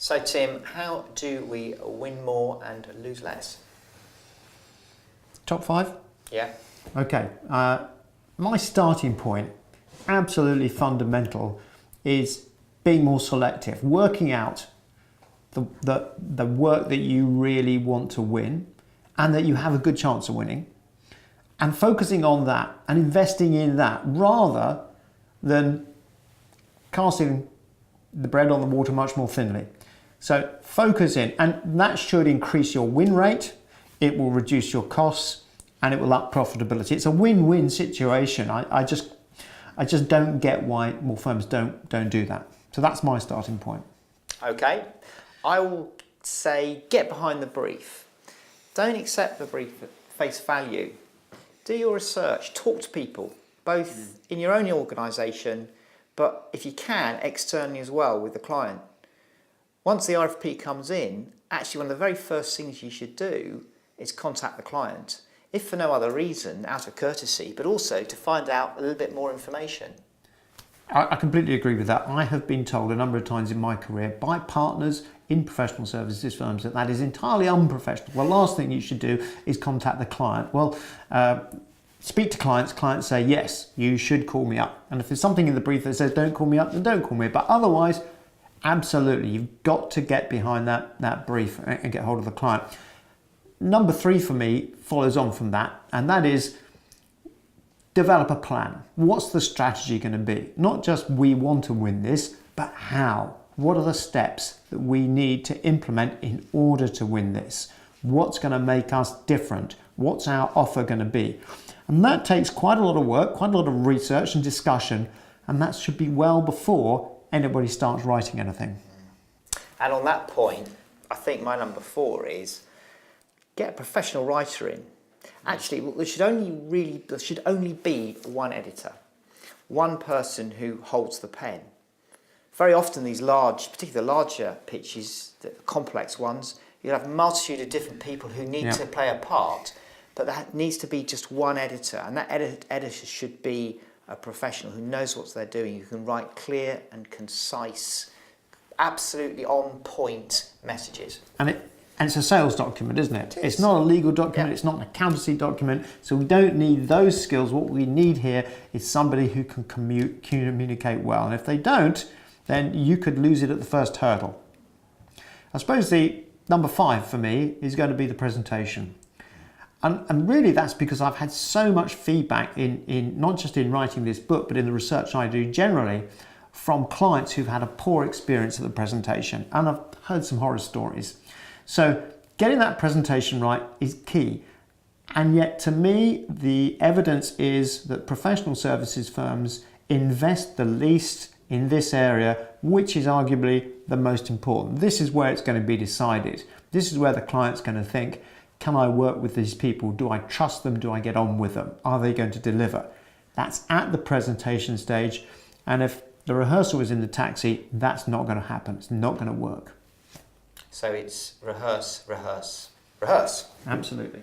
So Tim, how do we win more and lose less? Top 5? Yeah. Okay. My starting point, absolutely fundamental, is being more selective, working out the work that you really want to win and that you have a good chance of winning, and focusing on that and investing in that rather than casting the bread on the water much more thinly. So focus in, and that should increase your win rate, it will reduce your costs, and it will up profitability. It's a win-win situation. I just don't get why more firms don't do that. So that's my starting point. Okay, I will say get behind the brief. Don't accept the brief at face value. Do your research, talk to people, both in your own organisation, but if you can, externally as well with the client. Once the RFP comes in, actually one of the very first things you should do is contact the client, if for no other reason, out of courtesy, but also to find out a little bit more information. I completely agree with that. I have been told a number of times in my career by partners in professional services firms that is entirely unprofessional. The last thing you should do is contact the client. Well, speak to clients. Clients say, yes, you should call me up. And if there's something in the brief that says don't call me up, then don't call me up. But otherwise, absolutely, you've got to get behind that brief and get hold of the client. Number 3 for me follows on from that, and that is develop a plan. What's the strategy going to be? Not just we want to win this, but how? What are the steps that we need to implement in order to win this? What's going to make us different? What's our offer going to be? And that takes quite a lot of work, quite a lot of research and discussion, and that should be well before anybody starts writing anything. And on that point, I think my number 4 is get a professional writer in. Actually, there should only be one editor, one person who holds the pen. Very often these particularly the larger pitches, the complex ones, you'll have a multitude of different people who need to play a part, but there needs to be just one editor, and that editor should be a professional who knows what they're doing, who can write clear and concise, absolutely on point messages. And it's a sales document, isn't it? It's not a legal document, It's not an accountancy document, so we don't need those skills. What we need here is somebody who can communicate well, and if they don't, then you could lose it at the first hurdle. I suppose the number 5 for me is going to be the presentation. And really that's because I've had so much feedback in not just in writing this book, but in the research I do generally, from clients who've had a poor experience at the presentation, and I've heard some horror stories. So getting that presentation right is key. And yet to me, the evidence is that professional services firms invest the least in this area, which is arguably the most important. This is where it's going to be decided. This is where the client's going to think, can I work with these people? Do I trust them? Do I get on with them? Are they going to deliver? That's at the presentation stage. And if the rehearsal is in the taxi, that's not going to happen. It's not going to work. So it's rehearse, rehearse, rehearse. Absolutely.